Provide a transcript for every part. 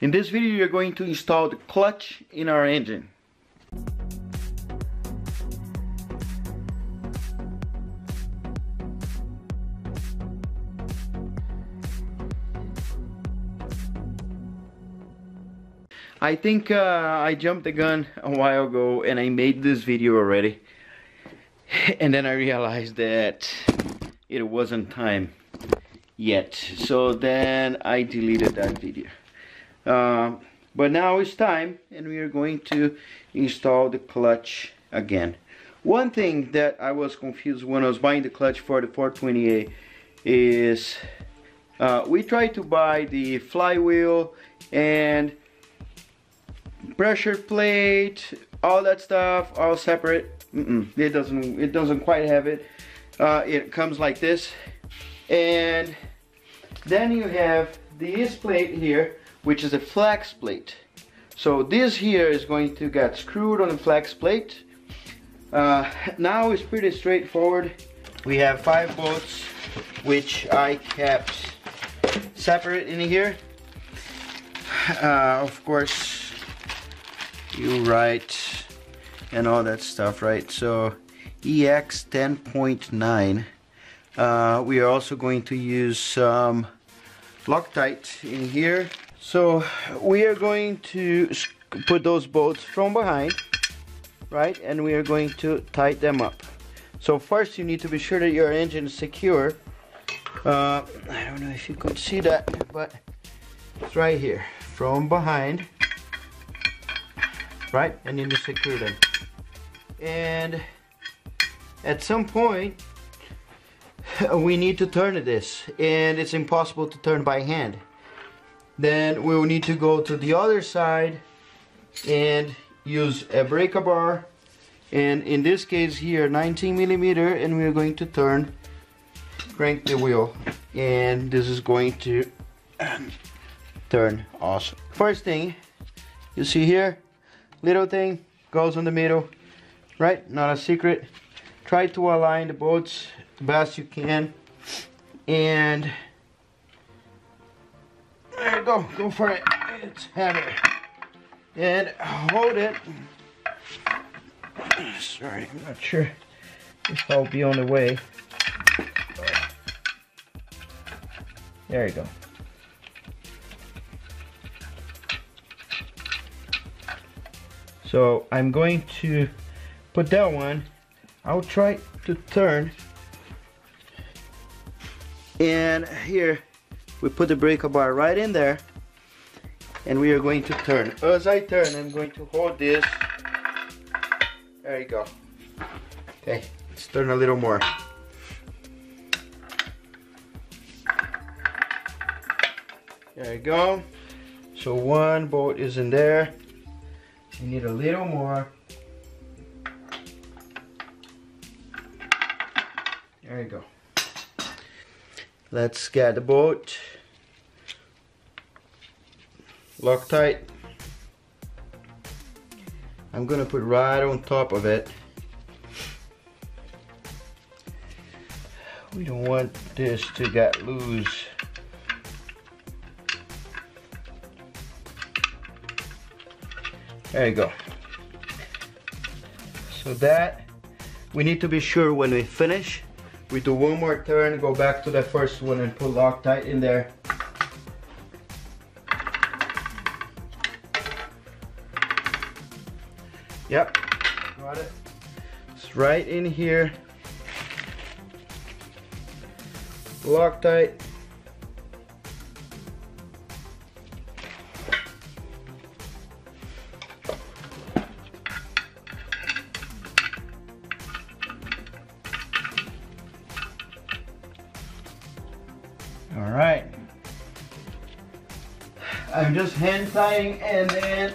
In this video, you're going to install the clutch in our engine. I think I jumped the gun a while ago and I made this video already. And then I realized that it wasn't time yet. So then I deleted that video. But now it's time and we are going to install the clutch again. One thing that I was confused when I was buying the clutch for the 420A is we tried to buy the flywheel and pressure plate, all that stuff, all separate. It doesn't quite have it. It comes like this, and then you have this plate here, which is a flex plate. So this here is going to get screwed on the flex plate. Now it's pretty straightforward. We have 5 bolts, which I kept separate in here. Of course, you write and all that stuff, right? So EX 10.9. We are also going to use some Loctite in here. So we are going to put those bolts from behind, right? And we are going to tighten them up. So first you need to be sure that your engine is secure. I don't know if you could see that, but it's right here from behind. Right, and then you secure them. And at some point we need to turn this, and it's impossible to turn by hand. Then we will need to go to the other side and use a breaker bar, and in this case here 19mm, and we are going to crank the wheel, and this is going to turn awesome. First thing you see here, little thing goes in the middle, right? Not a secret. Try to align the bolts the best you can, and there you go for it. It's heavy, and hold it. Sorry, I'm not sure if I'll be on the way. There you go. So I'm going to put that one. I'll try to turn, and here we put the breaker bar right in there, and we are going to turn. As I turn, I'm going to hold this. There you go. Okay, let's turn a little more. There you go. So one bolt is in there. You need a little more. There you go. Let's get the bolt. Loctite. I'm gonna put right on top of it. We don't want this to get loose. There you go. So that, we need to be sure when we finish, we do one more turn, go back to the first one and put Loctite in there. Yep, got it. It's right in here. Loctite. All right. I'm just hand tying, and then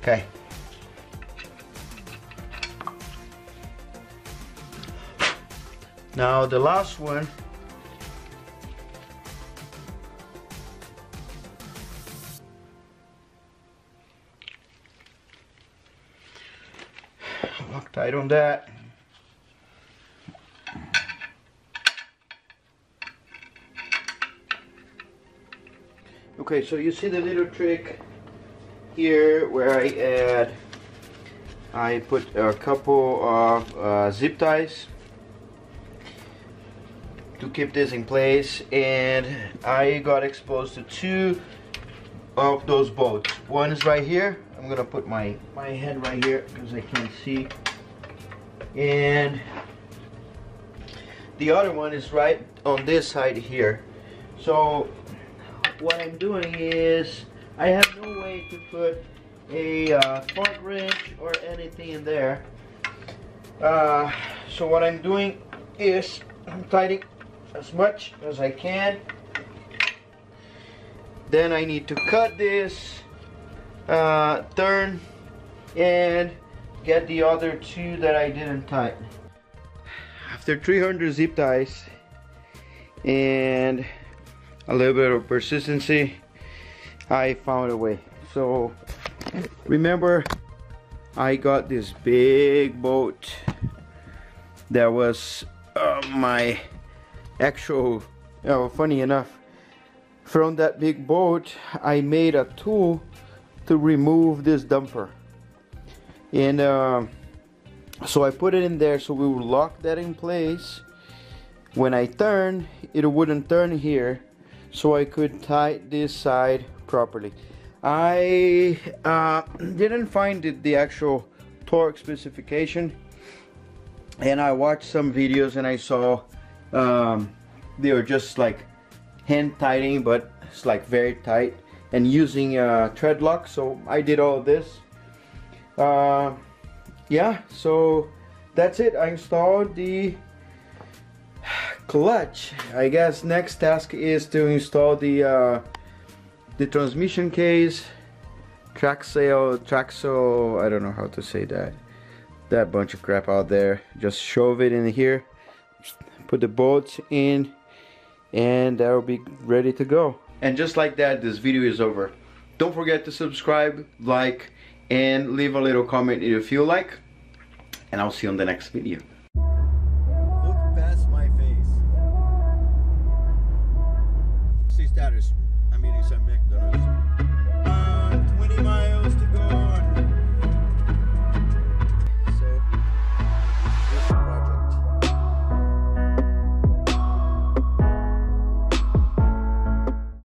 okay. Now the last one, Loctite on that. Okay, so you see the little trick here where I put a couple of zip ties to keep this in place, and I got exposed to two of those bolts. One is right here. I'm gonna put my head right here because I can't see, and the other one is right on this side here. So what I'm doing is I have no way to put a spark wrench or anything in there. So what I'm doing is I'm tightening as much as I can. Then I need to cut this, turn, and get the other two that I didn't tighten. After 300 zip ties and a little bit of persistency, I found a way. So remember, I got this big bolt that was my actual, funny enough, from that big bolt I made a tool to remove this dumper, and so I put it in there so we would lock that in place. When I turn, it wouldn't turn here, so I could tie this side properly. I didn't find the actual torque specification, and I watched some videos and I saw they were just like hand tightening, but it's like very tight, and using thread lock. So I did all of this. Yeah, so that's it. I installed the clutch. I guess next task is to install the transmission case, traxo, I don't know how to say that bunch of crap out there. Just shove it in here, put the bolts in, and that'll be ready to go. And just like that, this video is over. Don't forget to subscribe, like, and leave a little comment if you like, and I'll see you on the next video.